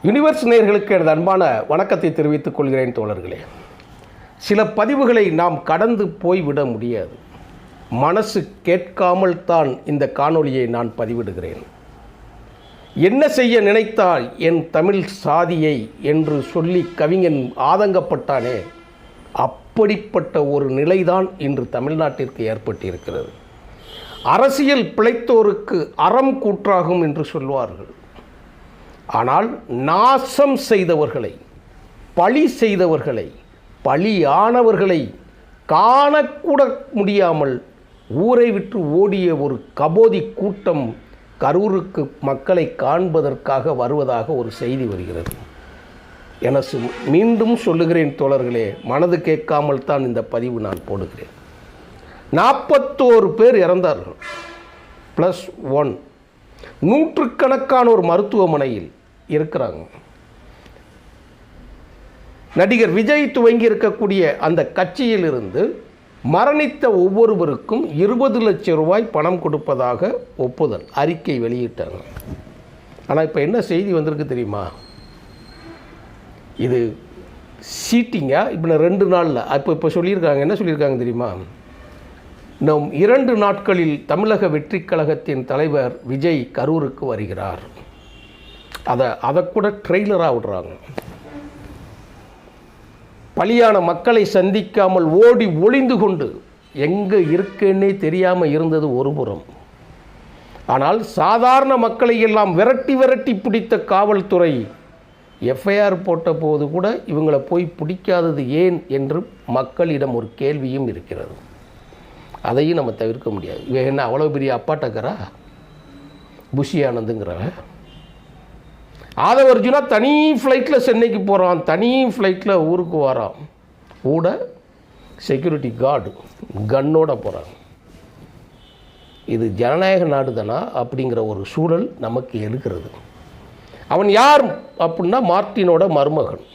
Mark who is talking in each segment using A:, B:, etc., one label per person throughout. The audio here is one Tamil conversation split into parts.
A: யுனிவர்ஸ் நேயர்களுக்கு எனது அன்பான வணக்கத்தை தெரிவித்துக் கொள்கிறேன் தோழர்களே. சில பதிவுகளை நாம் கடந்து போய்விட முடியாது. மனசு கேட்காமல் தான் இந்த காணொளியை நான் பதிவிடுகிறேன். என்ன செய்ய நினைத்தால் என் தமிழ் சாதியை என்று சொல்லி கவிஞன் ஆதங்கப்பட்டானே, அப்படிப்பட்ட ஒரு நிலைதான் இன்று தமிழ்நாட்டிற்கு ஏற்பட்டிருக்கிறது. அரசியல் பிழைத்தோருக்கு அறம் கூற்றாகும் என்று சொல்வார்கள். ஆனால் நாசம் செய்தவர்களை, பழி செய்தவர்களை, பழியானவர்களை காணக்கூட முடியாமல் ஊரை விட்டு ஓடிய ஒரு கபோதி கூட்டம் கரூருக்கு மக்களை காண்பதற்காக வருவதாக ஒரு செய்தி வருகிறது. எனக்கு மீண்டும் சொல்லுகிறேன் தோழர்களே, மனது கேட்காமல் தான் இந்த பதிவு நான் போடுகிறேன். 41 பேர் இறந்தார்கள், +1. நூற்றுக்கணக்கான ஒரு மருத்துவமனையில் இருக்கிறாங்க. நடிகர் விஜய் துவங்கி இருக்கக்கூடிய அந்த கட்சியிலிருந்து மரணித்த ஒவ்வொருவருக்கும் 20 லட்சம் ரூபாய் பணம் கொடுப்பதாக ஒப்புதல் அறிக்கை வெளியிட்டாங்க. ஆனால் இப்போ என்ன செய்தி வந்திருக்கு தெரியுமா? இது சீட்டிங்கா? இப்போ 2 நாளில் இப்போ சொல்லியிருக்காங்க. என்ன சொல்லியிருக்காங்க தெரியுமா? நம் 2 நாட்களில் தமிழக வெற்றிக் கழகத்தின் தலைவர் விஜய் கரூருக்கு வருகிறார். அதை கூட ட்ரெய்லராக விடுறாங்க. பலியான மக்களை சந்திக்காமல் ஓடி ஒளிந்து கொண்டு எங்கே இருக்கேன்னே தெரியாமல் இருந்தது ஒரு புறம். ஆனால் சாதாரண மக்களை எல்லாம் விரட்டி பிடித்த காவல்துறை எஃப்ஐஆர் போட்ட போது கூட இவங்களை போய் பிடிக்காதது ஏன் என்று மக்களிடம் ஒரு கேள்வியும் இருக்கிறது. அதையும் நம்ம தவிர்க்க முடியாது. இவன் என்ன அவ்வளோ பெரிய அப்பாட்டக்கரா? புஷி ஆனந்துங்கிறவன் ஆதவர்ஜுனா தனி ஃப்ளைட்டில் சென்னைக்கு போகிறான், தனி ஃப்ளைட்டில் ஊருக்கு வரான், கூட செக்யூரிட்டி கார்டு கன்னோட போகிறாங்க. இது ஜனநாயக நாடு தானா அப்படிங்கிற ஒரு சூழல் நமக்கு எழுகிறது. அவன் யார் அப்படின்னா மார்ட்டினோட மருமகன்,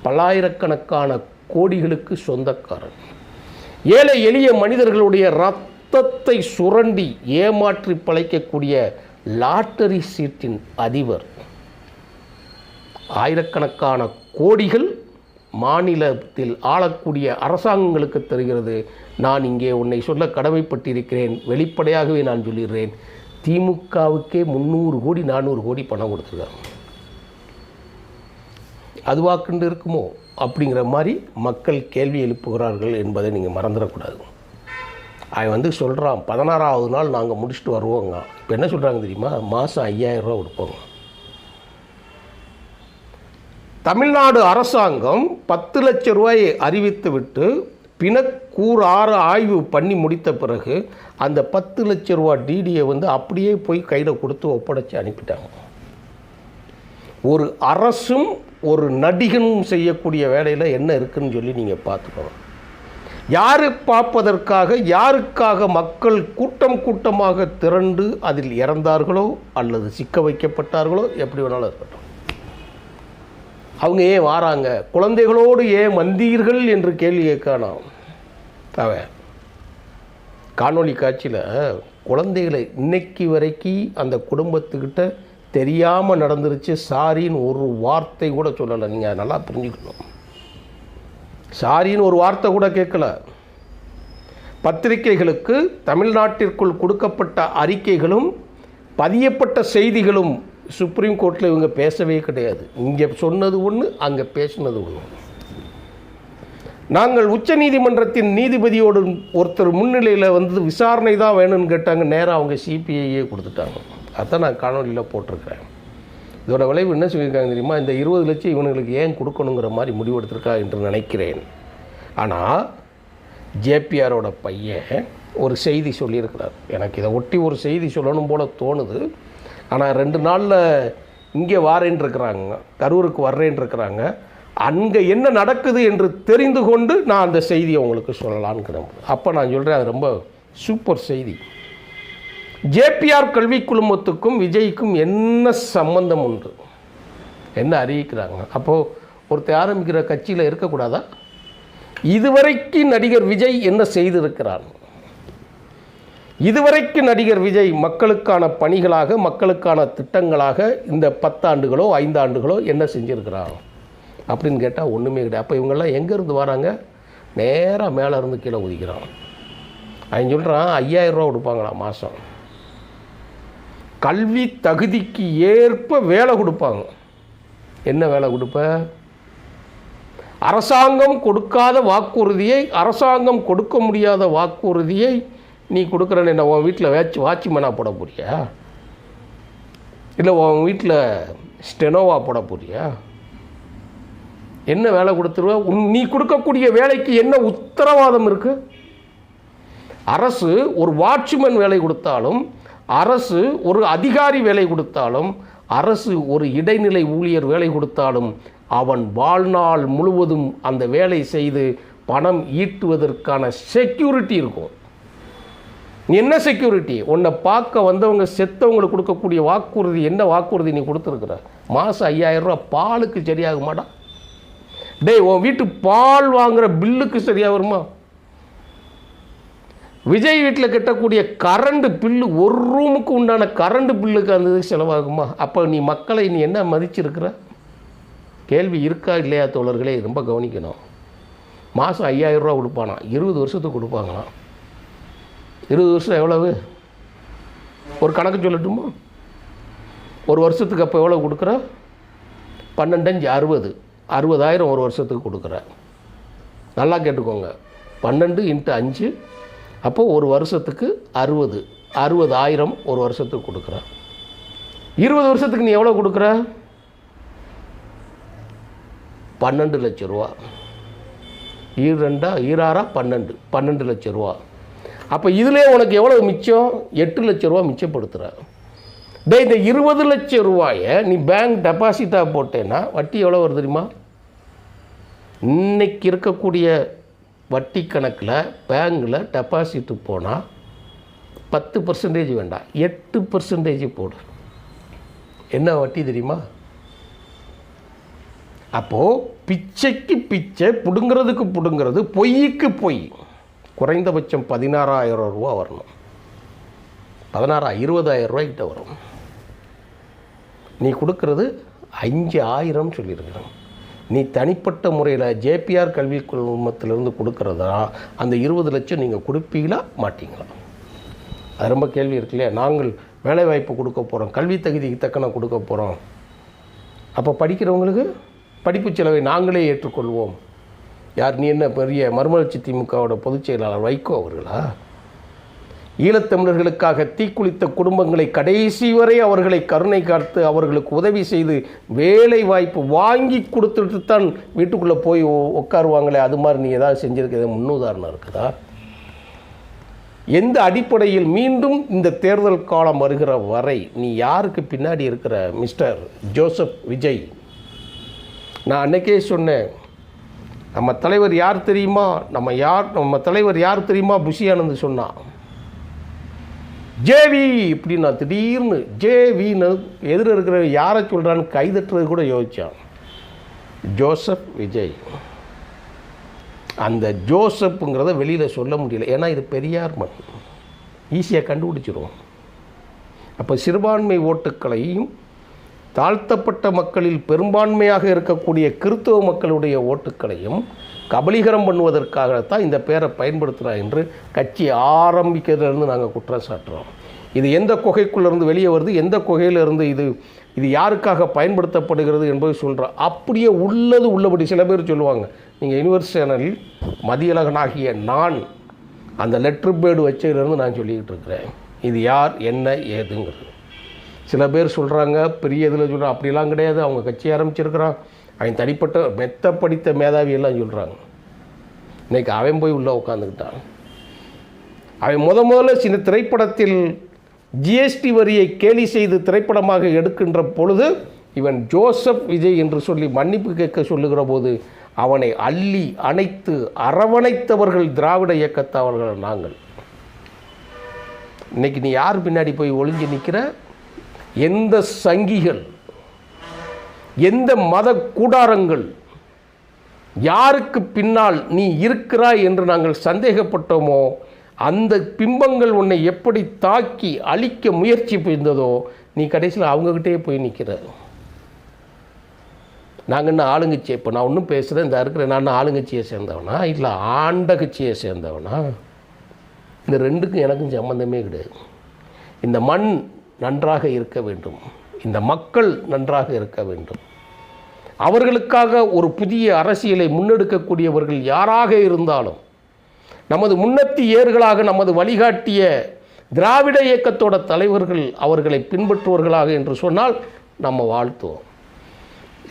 A: பல்லாயிரக்கணக்கான கோடிகளுக்கு சொந்தக்காரன், ஏழை எளிய மனிதர்களுடைய இரத்தத்தை சுரண்டி ஏமாற்றி பழைக்கக்கூடிய லாட்டரி சீட்டின் அதிபர். ஆயிரக்கணக்கான கோடிகள் மாநிலத்தில் ஆளக்கூடிய அரசாங்கங்களுக்கு தருகிறது. நான் இங்கே உன்னை சொல்ல கடமைப்பட்டிருக்கிறேன். வெளிப்படையாகவே நான் சொல்லிடுறேன், திமுகவுக்கே 300 கோடி 400 கோடி பணம் கொடுத்துருக்காங்க. அதுவாக்குண்டு இருக்குமோ அப்படிங்கிற மாதிரி மக்கள் கேள்வி எழுப்புகிறார்கள் என்பதை நீங்கள் மறந்துடக்கூடாது. அவன் சொல்கிறான் 16ஆவது நாள் நாங்கள் முடிச்சுட்டு வருவோங்க. இப்போ என்ன சொல்கிறாங்க தெரியுமா? மாதம் 5000 ரூபா கொடுப்போங்க. தமிழ்நாடு அரசாங்கம் 10 லட்சம் ரூபாயை அறிவித்து விட்டு பிணக்கூறு ஆய்வு பண்ணி முடித்த பிறகு அந்த 10 லட்சம் ரூபா டிடியை அப்படியே போய் கையில் கொடுத்து ஒப்படைச்சி அனுப்பிட்டாங்க. ஒரு அரசும் ஒரு நடிகனும் செய்யக்கூடிய வேலையில் என்ன இருக்குன்னு சொல்லி நீங்கள் பார்த்துக்கணும். யாரு பார்ப்பதற்காக, யாருக்காக மக்கள் கூட்டமாக திரண்டு அதில் இறந்தார்களோ அல்லது சிக்க வைக்கப்பட்டார்களோ, எப்படி வேணாலும் இருக்கட்டும், அவங்க ஏன் வாராங்க? குழந்தைகளோடு ஏன் வந்தீர்கள் என்று கேள்வி கேட்கணும். அவன் காணொளி காட்சியில் குழந்தைகளை இன்னைக்கு வரைக்கும் அந்த குடும்பத்துக்கிட்ட தெரியாமல் நடந்துருச்சு, சாரின்னு ஒரு வார்த்தை கூட சொல்லலை. நீங்கள் நல்லா புரிஞ்சுக்கணும். சாரின்னு ஒரு வார்த்தை கூட கேட்கல. பத்திரிகைகளுக்கு தமிழ்நாட்டிற்குள் கொடுக்கப்பட்ட அறிக்கைகளும் பதியப்பட்ட செய்திகளும் சுப்ரீம் கோர்ட்டில் இவங்க பேசவே கிடையாது. இங்கே சொன்னது ஒன்று, அங்கே பேசினது ஒன்று. நாங்கள் உச்ச நீதிமன்றத்தின் நீதிபதியோடு ஒருத்தர் முன்னிலையில் விசாரணை தான் வேணும்னு கேட்டாங்க. நேராக அவங்க சிபிஐயே கொடுத்துட்டாங்க. அதான் நான் காணொலியில் போட்டிருக்கிறேன். இதோட விளைவு என்ன சொல்லியிருக்காங்க தெரியுமா? இந்த 20 லட்சம் இவனுங்களுக்கு ஏன் கொடுக்கணுங்கிற மாதிரி முடிவெடுத்திருக்கா என்று நினைக்கிறேன். ஆனால் ஜேபிஆரோட பையன் ஒரு செய்தி சொல்லியிருக்கிறார். எனக்கு இதை ஒட்டி ஒரு செய்தி சொல்லணும் போல தோணுது. ஆனால் 2 நாளில் இங்கே வாரேன்னு இருக்கிறாங்க, கரூருக்கு வர்றேன்னு இருக்கிறாங்க. அங்கே என்ன நடக்குது என்று தெரிந்து கொண்டு நான் அந்த செய்தியை உங்களுக்கு சொல்லலான்னு. அப்போ நான் சொல்கிறேன், அது ரொம்ப சூப்பர் செய்தி. ஜேபிஆர் கல்வி குழுமத்துக்கும் விஜய்க்கும் என்ன சம்பந்தம் உண்டு? என்ன அறிவிக்கிறாங்க? அப்போது ஒருத்தர் ஆரம்பிக்கிற கட்சியில் இருக்கக்கூடாதா? இதுவரைக்கும் நடிகர் விஜய் என்ன செய்திருக்கிறார்? இதுவரைக்கு நடிகர் விஜய் மக்களுக்கான பணிகளாக, மக்களுக்கான திட்டங்களாக இந்த 10 ஆண்டுகளோ 5 ஆண்டுகளோ என்ன செஞ்சுருக்கிறான் அப்படின்னு கேட்டால் ஒன்றுமே கிடையாது. அப்போ இவங்கெல்லாம் எங்கேருந்து வராங்க? நேராக மேலே இருந்து கீழே ஒதுக்கிறான். அவன் சொல்கிறான் 5000 ரூபா கொடுப்பாங்களாம் மாதம். கல்வி தகுதிக்கு ஏற்ப வேலை கொடுப்பாங்க. என்ன வேலை கொடுப்ப? அரசாங்கம் கொடுக்காத வாக்குறுதியை, அரசாங்கம் கொடுக்க முடியாத வாக்குறுதியை நீ கொடுக்குறேன்னு என்ன உன் வீட்டில் வாட்ச்மேனாக போட போறியா? இல்லை உன் வீட்டில் ஸ்டெனோவா போட போறியா? என்ன வேலை கொடுத்துருவ? நீ கொடுக்கக்கூடிய வேலைக்கு என்ன உத்தரவாதம் இருக்குது? அரசு ஒரு வாட்ச்மேன் வேலை கொடுத்தாலும், அரசு ஒரு அதிகாரி வேலை கொடுத்தாலும், அரசு ஒரு இடைநிலை ஊழியர் வேலை கொடுத்தாலும் அவன் வாழ்நாள் முழுவதும் அந்த வேலை செய்து பணம் ஈட்டுவதற்கான செக்யூரிட்டி இருக்கும். என்ன செக்யூரிட்டி? உன்னை பார்க்க வந்தவங்க செத்தவங்களுக்கு கொடுக்கக்கூடிய வாக்குறுதி என்ன வாக்குறுதி நீ கொடுத்துருக்குற? மாதம் 5000 ரூபா பாலுக்கு சரியாக மாட்டா? டேய், உன் வீட்டு பால் வாங்குகிற பில்லுக்கு சரியாக வருமா? விஜய் வீட்டில் கட்டக்கூடிய கரண்ட் பில்லு, ஒரு ரூமுக்கு உண்டான கரண்ட் பில்லுக்கு அந்த இதுக்கு செலவாகுமா? அப்போ நீ மக்களை நீ என்ன மதிச்சிருக்கிற? கேள்வி இருக்கா இல்லையா தோழர்களே? ரொம்ப கவனிக்கணும். மாதம் 5000 ரூபா கொடுப்பானா? 20 வருஷத்துக்கு கொடுப்பாங்களாம். 20 வருஷம் எவ்வளவு? ஒரு கணக்கு சொல்லட்டுமா? ஒரு வருஷத்துக்கு அப்போ எவ்வளோ கொடுக்குற? 12 5 60,000 ஒரு வருஷத்துக்கு கொடுக்குற. நல்லா கேட்டுக்கோங்க. 12 × 5, அப்போது ஒரு வருஷத்துக்கு 60,000 ஒரு வருஷத்துக்கு கொடுக்குற. 20 வருஷத்துக்கு நீ எவ்வளோ கொடுக்குற? 12 லட்சம் ரூபா. 12 லட்சம் ரூபா. அப்போ இதிலே உனக்கு எவ்வளோ மிச்சம்? 8 லட்சம் ரூபா மிச்சப்படுத்துகிற. இந்த 20 லட்சம் ரூபாயை நீ பேங்க் டெபாசிட்டாக போட்டேன்னா வட்டி எவ்வளோ வருது தெரியுமா? இன்னைக்கு இருக்கக்கூடிய வட்டி கணக்கில் பேங்கில் டெபாசிட்டு போனால் 10% வேண்டாம், 8% போடு. என்ன வட்டி தெரியுமா? அப்போது பிச்சைக்கு பிச்சை, பிடுங்கிறதுக்கு பிடுங்கிறது, பொய்க்கு பொய். குறைந்தபட்சம் 16,000 ரூபா வரணும். 20,000 ரூபாய்க்கிட்ட வரும். நீ கொடுக்கறது 5,000 சொல்லியிருக்கிறேன். நீ தனிப்பட்ட முறையில் ஜேபிஆர் கல்வி குழுமத்திலிருந்து கொடுக்குறதா அந்த 20 லட்சம் நீங்கள் கொடுப்பீங்களா மாட்டீங்களா? அது ரொம்ப கேள்வி இருக்கு இல்லையா? நாங்கள் வேலைவாய்ப்பு கொடுக்க போகிறோம், கல்வி தகுதிக்கு தக்கன கொடுக்க போகிறோம். அப்போ படிக்கிறவங்களுக்கு படிப்பு செலவை நாங்களே ஏற்றுக்கொள்வோம். யார்? நீ என்ன பெரிய மறுமலர்ச்சி திமுகவோட பொதுச் செயலாளர் வைகோ அவர்களா? ஈழத்தமிழர்களுக்காக தீக்குளித்த குடும்பங்களை கடைசி வரை அவர்களை கருணை காத்து அவர்களுக்கு உதவி செய்து வேலை வாய்ப்பு வாங்கி கொடுத்துட்டு தான் வீட்டுக்குள்ளே போய் உட்காருவாங்களே, அது மாதிரி நீ ஏதாவது செஞ்சுருக்க முன்னுதாரணம் இருக்குதா? எந்த அடிப்படையில் மீண்டும் இந்த தேர்தல் காலம் வருகிற வரை நீ யாருக்கு பின்னாடி இருக்கிற? Mister Joseph Vijay. நான் அன்றைக்கே சொன்னேன், நம்ம தலைவர் யார் தெரியுமா? நம்ம தலைவர் யார் தெரியுமா? புஷி ஆனந்த் சொன்னான் ஜேவி இப்படி. நான் திடீர்னு ஜேவின்னு எதிர இருக்கிற யாரை சொல்கிறான்னு கைதட்டுறது கூட யோசித்தான். ஜோசப் விஜய். அந்த ஜோசப்புங்கிறத வெளியில் சொல்ல முடியல, ஏன்னா இது பெரியார் மண், ஈஸியாக கண்டுபிடிச்சிரும். அப்போ சிறுபான்மை ஓட்டுக்களையும் தாழ்த்தப்பட்ட மக்களில் பெரும்பான்மையாக இருக்கக்கூடிய கிறிஸ்தவ மக்களுடைய ஓட்டுக்களையும் கபலீகரம் பண்ணுவதற்காகத்தான் இந்த பேரை பயன்படுத்துகிறா என்று கட்சி ஆரம்பிக்கிறதுலேருந்து நாங்கள் குற்றம் சாட்டுறோம். இது எந்த குகைக்குள்ளேருந்து வெளியே வருது, எந்த குகையிலிருந்து இது யாருக்காக பயன்படுத்தப்படுகிறது என்பதை சொல்கிறோம். அப்படியே உள்ளபடி சில பேர் சொல்லுவாங்க. நீங்கள் யூனிவர்ஸ் சேனலில் மதியழகனாகிய நான் அந்த லெட்ரு பேர்டு வச்சதுலேருந்து நான் சொல்லிக்கிட்டு இருக்கிறேன் இது யார் என்ன ஏதுங்கிறது. சில பேர் சொல்கிறாங்க பெரிய இதில் சொல்கிறாங்க, அப்படிலாம் கிடையாது, அவங்க கட்சி ஆரம்பிச்சிருக்கிறான், அவன் தனிப்பட்ட மெத்த படித்த மேதாவியெல்லாம் சொல்கிறாங்க. இன்றைக்கி அவன் போய் உள்ளே உட்காந்துக்கிட்டான். அவன் முதல்ல சின்ன திரைப்படத்தில் ஜிஎஸ்டி வரியை கேலி செய்து திரைப்படமாக எடுக்கின்ற பொழுது இவன் ஜோசப் விஜய் என்று சொல்லி மன்னிப்பு கேட்க சொல்லுகிற போது அவனை அள்ளி அணைத்து அரவணைத்தவர்கள் திராவிட இயக்கத்தவர்கள் நாங்கள். இன்றைக்கி நீ யார் பின்னாடி போய் ஒளிஞ்சு நிற்கிற? எந்த சங்கிகள், எந்த மத கூடாரங்கள் யாருக்கு பின்னால் நீ இருக்கிறாய் என்று நாங்கள் சந்தேகப்பட்டோமோ அந்த பிம்பங்கள் உன்னை எப்படி தாக்கி அழிக்க முயற்சி புரிந்ததோ நீ கடைசியில் அவங்கக்கிட்டே போய் நிற்கிற. நாங்கள் என்ன ஆளுங்கட்சி, இப்போ நான் ஒன்றும் பேசுகிறேன், இந்த இருக்கிற நான் ஆளுங்கட்சியை சேர்ந்தவனா இல்லை ஆண்ட கட்சியை சேர்ந்தவனா? இந்த ரெண்டுக்கும் எனக்கும் சம்மந்தமே கிடையாது. இந்த மண் நன்றாக இருக்க வேண்டும், இந்த மக்கள் நன்றாக இருக்க வேண்டும். அவர்களுக்காக ஒரு புதிய அரசியலை முன்னெடுக்கக்கூடியவர்கள் யாராக இருந்தாலும், நமது முன்னத்தி ஏர்களாக நமது வழிகாட்டிய திராவிட இயக்கத்தோட தலைவர்கள் அவர்களை பின்பற்றுவர்களாக என்று சொன்னால் நம்ம வாழ்த்துவோம்.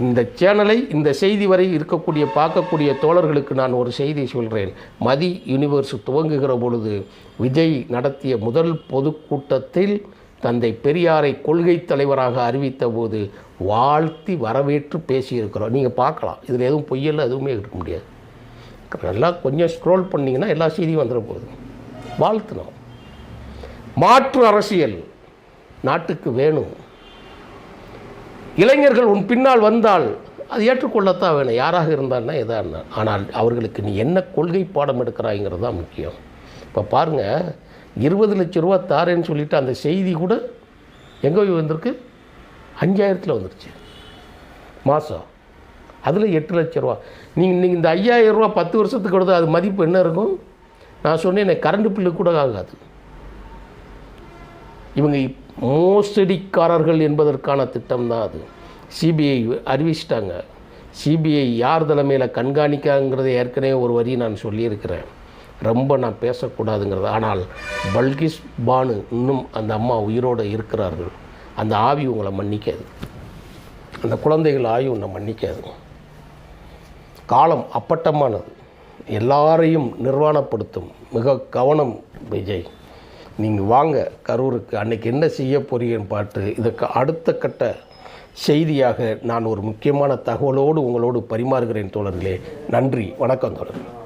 A: இந்த சேனலை, இந்த செய்தி வரை இருக்கக்கூடிய பார்க்கக்கூடிய தோழர்களுக்கு நான் ஒரு செய்தி சொல்கிறேன். மதி யூனிவர்ஸ் துவங்குகிற பொழுது விஜய் நடத்திய முதல் பொதுக்கூட்டத்தில் தந்தை பெரியாரை கொள்கை தலைவராக அறிவித்த போது வாழ்த்தி வரவேற்று பேசியிருக்கிறோம். நீங்கள் பார்க்கலாம், இதில் எதுவும் பொய்யெல்லாம் எதுவுமே இருக்க முடியாது. நல்லா கொஞ்சம் ஸ்க்ரோல் பண்ணிங்கன்னா எல்லா செய்தியும் வந்துட போகுது. வாழ்த்துனோம். மாற்று அரசியல் நாட்டுக்கு வேணும். இளைஞர்கள் உன் பின்னால் வந்தால் அது ஏற்றுக்கொள்ளத்தான் வேணும், யாராக இருந்தான்னா எதாக இருந்தால். ஆனால் அவர்களுக்கு நீ என்ன கொள்கை பாடம் எடுக்கிறாய்ங்கிறது தான் முக்கியம். இப்போ பாருங்கள், 20 லட்ச ரூபா தாரேன்னு சொல்லிவிட்டு அந்த செய்தி கூட எங்கே போய் வந்திருக்கு? 5000 வந்துருச்சு மாதம். அதில் 8 லட்ச ரூபா. நீங்கள் இந்த 5000 ரூபா 10 வருஷத்துக்கு கொடுத்து அது மதிப்பு என்ன இருக்கும்? நான் சொன்னேன், எனக்கு கரண்ட் பில்லு கூட ஆகாது. இவங்க மோசடிக்காரர்கள் என்பதற்கான திட்டம் தான் அது. சிபிஐ அறிவிச்சிட்டாங்க. சிபிஐ யார் தலைமையில் கண்காணிக்காங்கிறத ஏற்கனவே ஒரு வரி நான் சொல்லியிருக்கிறேன், ரொம்ப நான் பேசக்கூடாதுங்கிறது. ஆனால் பல்கிஸ் பானு இன்னும் அந்த அம்மா உயிரோடு இருக்கிறார்கள். அந்த ஆவி உங்களை மன்னிக்காது, அந்த குழந்தைகள் ஆவி உன்னை மன்னிக்காது. காலம் அப்பட்டமானது, எல்லாரையும் நிர்வாணப்படுத்தும். மிக கவனம் விஜய். நீங்கள் வாங்க கரூருக்கு, அன்றைக்கி என்ன செய்ய போறீங்கன்னு பார்த்து இதுக்கு அடுத்த கட்ட செய்தியாக நான் ஒரு முக்கியமான தகவலோடு உங்களோடு பரிமாறுகிறேன் தோழர்களே. நன்றி, வணக்கம் தோழர்களே.